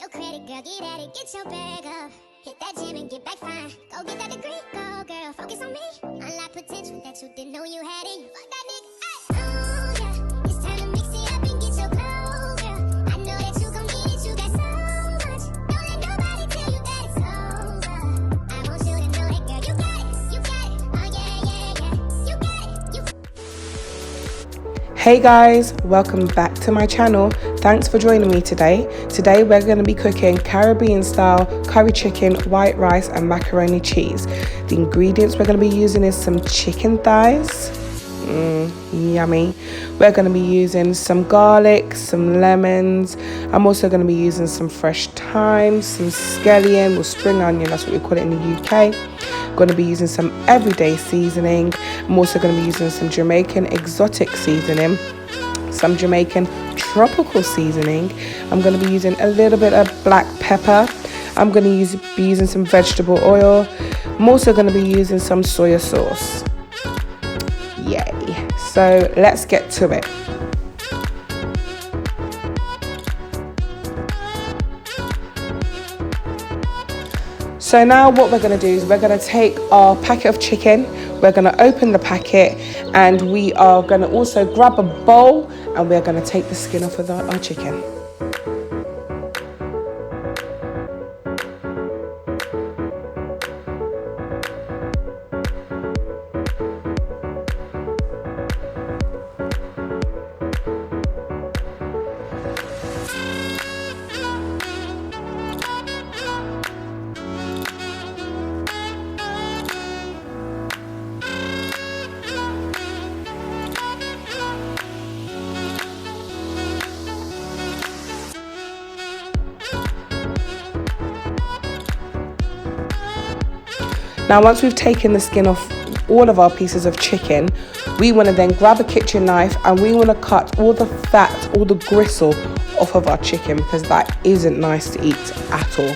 your credit, girl, get at it, get your bag up. Hit that gym and get back fine. Go get that degree, go girl, focus on me. Unlock potential that you didn't know you had in you. Fuck that nigga, ay. Oh yeah, it's time to mix it up and get your clothes, girl. I know that you gon' get it, you got so much. Don't let nobody tell you that it's over. I want you to know that, girl, you got it, you got it. Oh yeah, yeah, yeah, you got it, you. Hey guys, welcome back to my channel. Thanks for joining me today. Today we're going to be cooking Caribbean style curry chicken, white rice and macaroni cheese. The ingredients we're going to be using is some chicken thighs. Yummy. We're going to be using some garlic, some lemons. I'm also going to be using some fresh thyme, some scallion or spring onion, that's what we call it in the UK. Going to be using some everyday seasoning. I'm also going to be using some Jamaican exotic seasoning, some Jamaican tropical seasoning. I'm going to be using a little bit of black pepper. I'm going to be using some vegetable oil. I'm also going to be using some soya sauce. Yay. So let's get to it. So now what we're going to do is we're going to take our packet of chicken, we're going to open the packet, and we are going to also grab a bowl and we're going to take the skin off of our chicken. Now once we've taken the skin off all of our pieces of chicken, we want to then grab a kitchen knife and we want to cut all the fat, all the gristle off of our chicken, because that isn't nice to eat at all.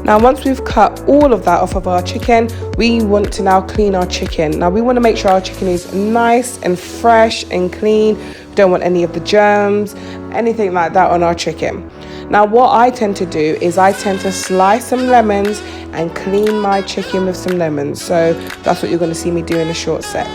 Now once we've cut all of that off of our chicken, we want to now clean our chicken. Now we want to make sure our chicken is nice and fresh and clean. We don't want any of the germs, anything like that on our chicken. Now what I tend to do is I tend to slice some lemons and clean my chicken with some lemons. So that's what you're going to see me do in a short sec.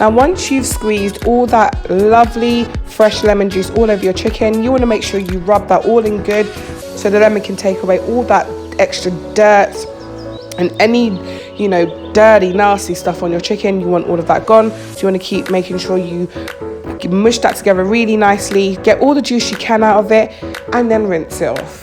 Now once you've squeezed all that lovely fresh lemon juice all over your chicken, you want to make sure you rub that all in good so the lemon can take away all that extra dirt and any, dirty, nasty stuff on your chicken. You want all of that gone. So you want to keep making sure you mush that together really nicely, get all the juice you can out of it, and then rinse it off.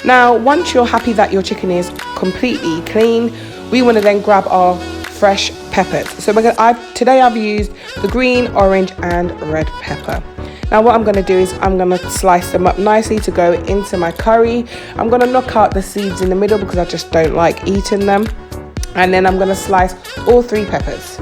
Now, once you're happy that your chicken is completely clean, we want to then grab our fresh peppers. So today I've used the green, orange and red pepper. Now what I'm going to do is I'm going to slice them up nicely to go into my curry. I'm going to knock out the seeds in the middle because I just don't like eating them. And then I'm going to slice all 3 peppers.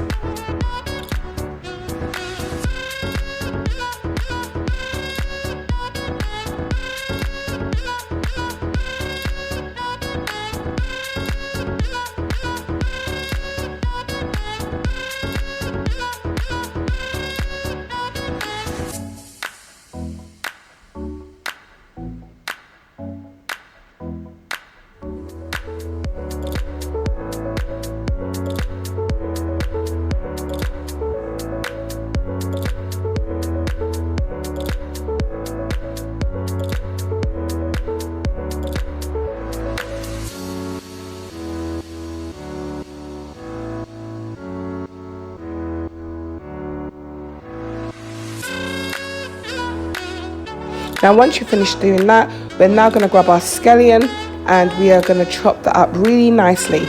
Now once you finish doing that, we're now going to grab our scallion and we are going to chop that up really nicely.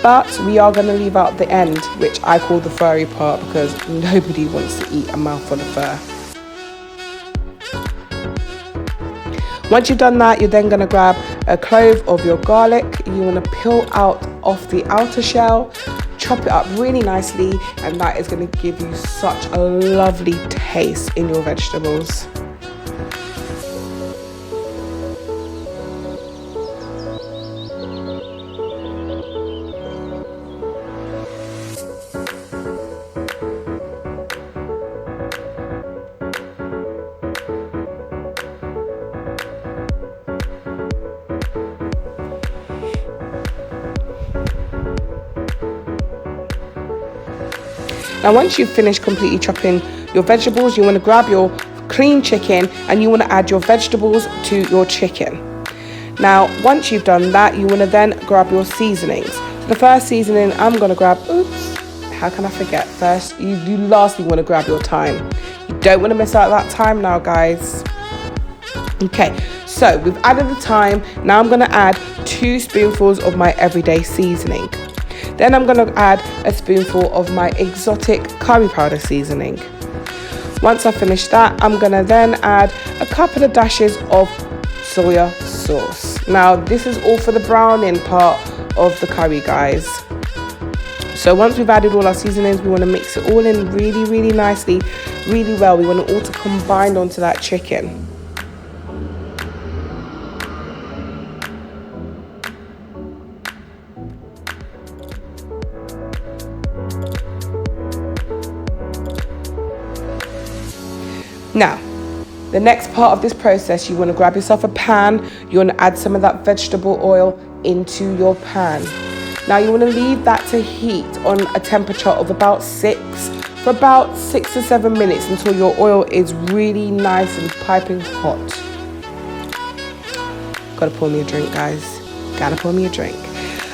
But we are going to leave out the end, which I call the furry part, because nobody wants to eat a mouthful of fur. Once you've done that, you're then going to grab a clove of your garlic. You want to peel out off the outer shell, chop it up really nicely, and that is going to give you such a lovely taste in your vegetables. Now once you've finished completely chopping your vegetables, you want to grab your clean chicken and you want to add your vegetables to your chicken. Now once you've done that, you want to then grab your seasonings. So the first seasoning I'm going to grab, how can I forget? First, you lastly want to grab your thyme. You don't want to miss out that thyme now, guys. Okay, so we've added the thyme. Now I'm going to add 2 spoonfuls of my everyday seasoning. Then I'm going to add a spoonful of my exotic curry powder seasoning. Once I finish that, I'm going to then add a couple of dashes of soya sauce. Now this is all for the browning part of the curry, guys. So once we've added all our seasonings, we want to mix it all in really nicely, really well. We want it all to combine onto that chicken. Now, the next part of this process, you want to grab yourself a pan. You want to add some of that vegetable oil into your pan. Now you want to leave that to heat on a temperature of about 6 for about 6 to 7 minutes until your oil is really nice and piping hot. Gotta pour me a drink, guys. Gotta pour me a drink.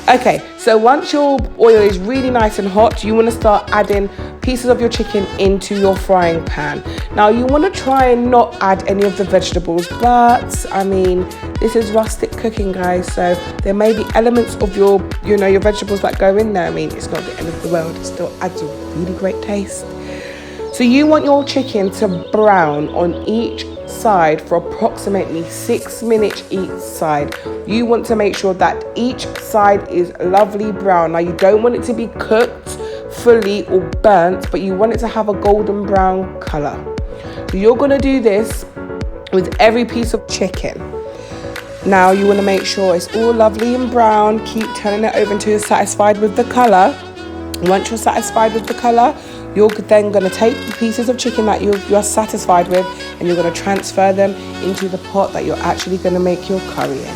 Okay, so once your oil is really nice and hot, you want to start adding pieces of your chicken into your frying pan. Now you want to try and not add any of the vegetables, but I mean, this is rustic cooking, guys, so there may be elements of your vegetables that go in there. I mean, it's not the end of the world, it still adds a really great taste. So you want your chicken to brown on each side for approximately 6 minutes each side. You want to make sure that each side is lovely brown. Now you don't want it to be cooked fully or burnt, but you want it to have a golden brown color. So you're going to do this with every piece of chicken. Now you want to make sure it's all lovely and brown. Keep turning it over until you're satisfied with the color. Once you're satisfied with the color, you're then going to take the pieces of chicken that you're satisfied with, and you're going to transfer them into the pot that you're actually going to make your curry in.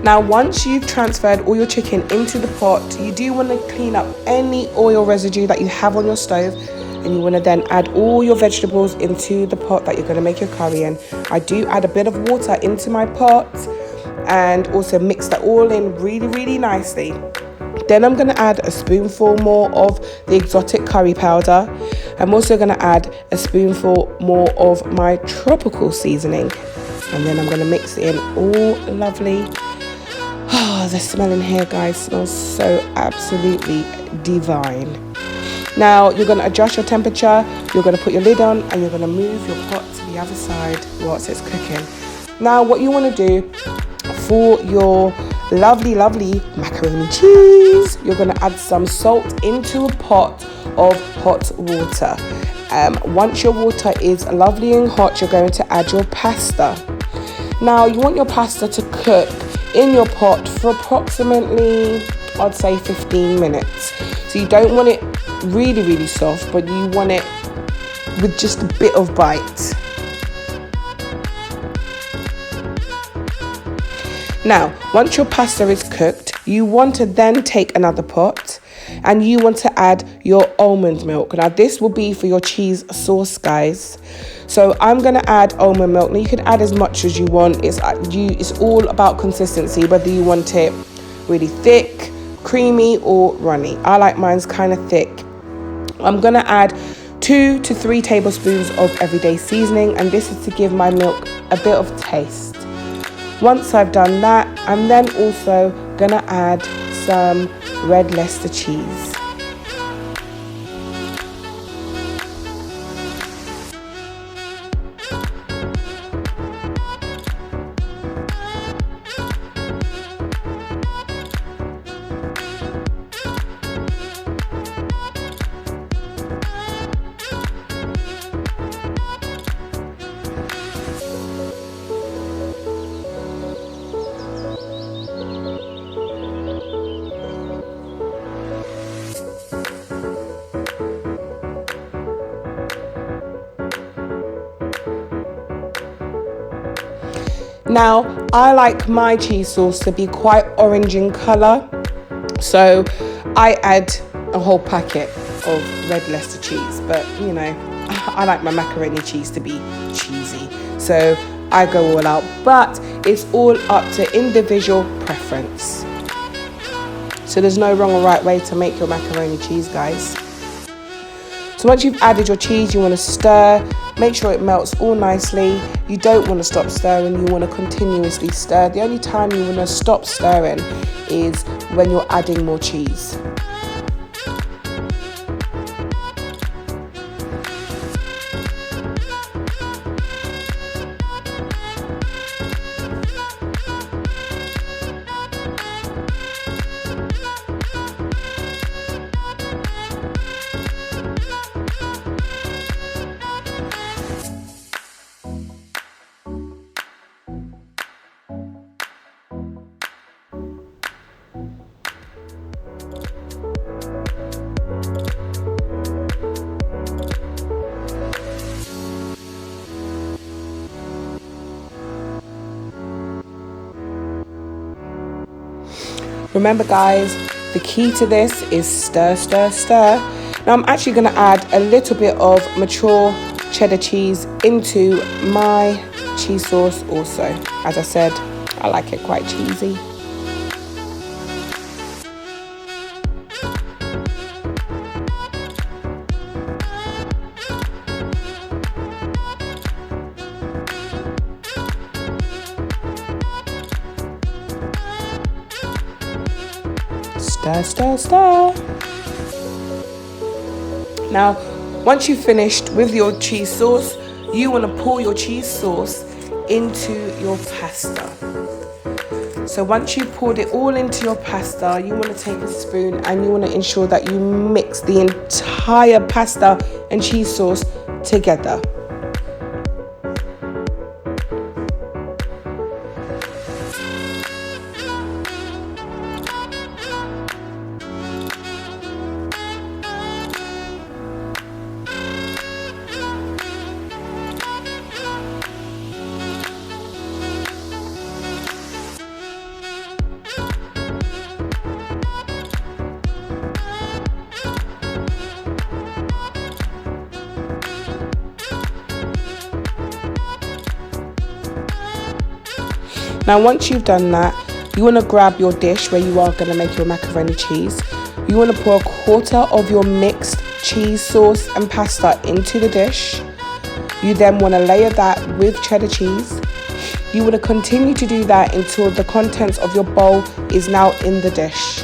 Now once you've transferred all your chicken into the pot, you do want to clean up any oil residue that you have on your stove, and you want to then add all your vegetables into the pot that you're going to make your curry in. I do add a bit of water into my pot, and also mix that all in really, really nicely. Then I'm going to add a spoonful more of the exotic curry powder. I'm also going to add a spoonful more of my tropical seasoning. And then I'm going to mix it in all lovely. Oh, the smell in here, guys, smells so absolutely divine. Now, you're going to adjust your temperature. You're going to put your lid on and you're going to move your pot to the other side whilst it's cooking. Now, what you want to do for your lovely macaroni cheese, you're going to add some salt into a pot of hot water. Once your water is lovely and hot, you're going to add your pasta. Now, you want your pasta to cook in your pot for approximately, I'd say 15 minutes. So you don't want it really, really soft, but you want it with just a bit of bite. Now, once your pasta is cooked, you want to then take another pot and you want to add your almond milk. Now, this will be for your cheese sauce, guys. So I'm going to add almond milk. Now, you can add as much as you want. It's all about consistency, whether you want it really thick, creamy or runny. I like mine's kind of thick. I'm going to add 2 to 3 tablespoons of everyday seasoning, and this is to give my milk a bit of taste. Once I've done that, I'm then also going to add some red Leicester cheese. Now, I like my cheese sauce to be quite orange in colour, so I add a whole packet of red Leicester cheese, but you know, I like my macaroni cheese to be cheesy, so I go all out, but it's all up to individual preference. So there's no wrong or right way to make your macaroni cheese, guys. So once you've added your cheese, you want to stir, make sure it melts all nicely. You don't want to stop stirring, you want to continuously stir. The only time you want to stop stirring is when you're adding more cheese. Remember, guys, the key to this is stir, stir, stir. Now I'm actually going to add a little bit of mature cheddar cheese into my cheese sauce also. As I said, I like it quite cheesy. Stir, stir, stir. Now, once you've finished with your cheese sauce, you want to pour your cheese sauce into your pasta. So once you've poured it all into your pasta, you want to take a spoon and you want to ensure that you mix the entire pasta and cheese sauce together. Now once you've done that, you want to grab your dish where you are going to make your macaroni cheese. You want to pour 1/4 of your mixed cheese sauce and pasta into the dish. You then want to layer that with cheddar cheese. You want to continue to do that until the contents of your bowl is now in the dish.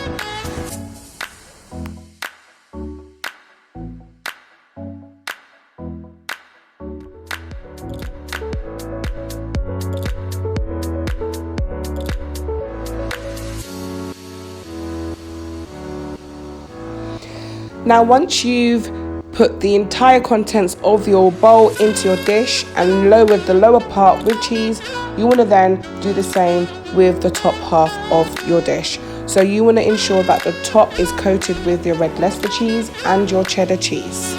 Now once you've put the entire contents of your bowl into your dish and lowered the lower part with cheese, you want to then do the same with the top half of your dish. So you want to ensure that the top is coated with your red Leicester cheese and your cheddar cheese.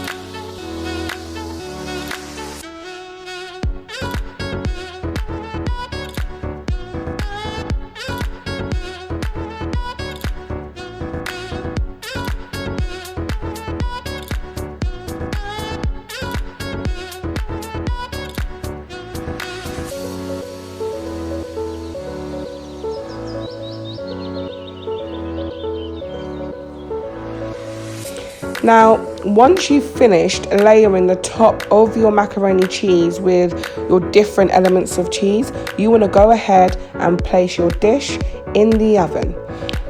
Now, once you've finished layering the top of your macaroni cheese with your different elements of cheese, you want to go ahead and place your dish in the oven.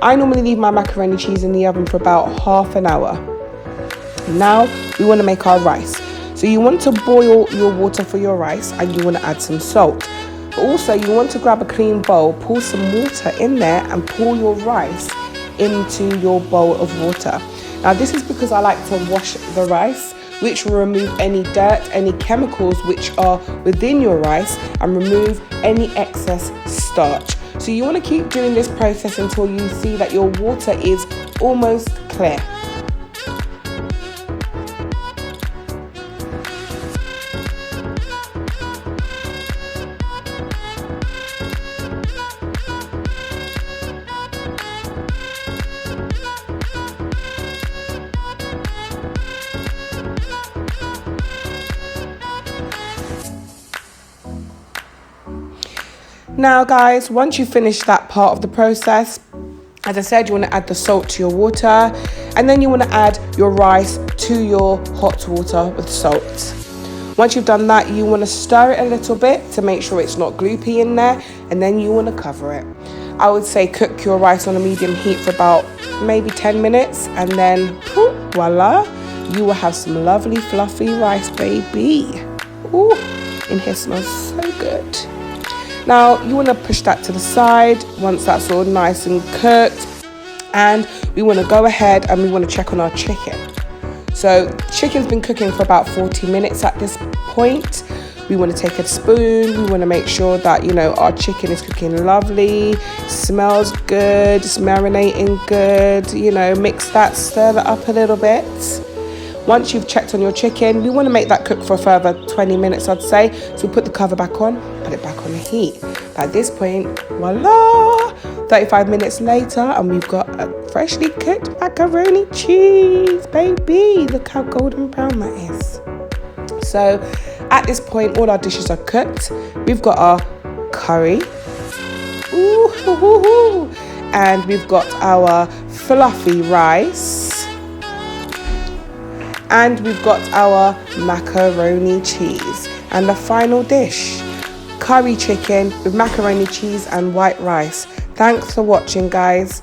I normally leave my macaroni cheese in the oven for about half an hour. Now, we want to make our rice. So you want to boil your water for your rice and you want to add some salt. But also, you want to grab a clean bowl, pour some water in there and pour your rice into your bowl of water. Now this is because I like to wash the rice, which will remove any dirt, any chemicals which are within your rice and remove any excess starch. So you want to keep doing this process until you see that your water is almost clear. Now guys, once you finish that part of the process, as I said, you want to add the salt to your water and then you want to add your rice to your hot water with salt. Once you've done that, you want to stir it a little bit to make sure it's not gloopy in there, and then you want to cover it. I would say cook your rice on a medium heat for about maybe 10 minutes and then voila, you will have some lovely fluffy rice, baby. Ooh, in here smells so good. Now you want to push that to the side once that's all nice and cooked, and we want to go ahead and we want to check on our chicken. So chicken's been cooking for about 40 minutes at this point. We want to take a spoon, we want to make sure that, you know, our chicken is cooking lovely, smells good, it's marinating good, you know, mix that, stir that up a little bit. Once you've checked on your chicken, we want to make that cook for a further 20 minutes, I'd say. So we put the cover back on, put it back on the heat. At this point, voila, 35 minutes later, and we've got a freshly cooked macaroni cheese, baby. Look how golden brown that is. So at this point, all our dishes are cooked. We've got our curry, ooh, and we've got our fluffy rice. And we've got our macaroni cheese. And the final dish, curry chicken with macaroni cheese and white rice. Thanks for watching, guys.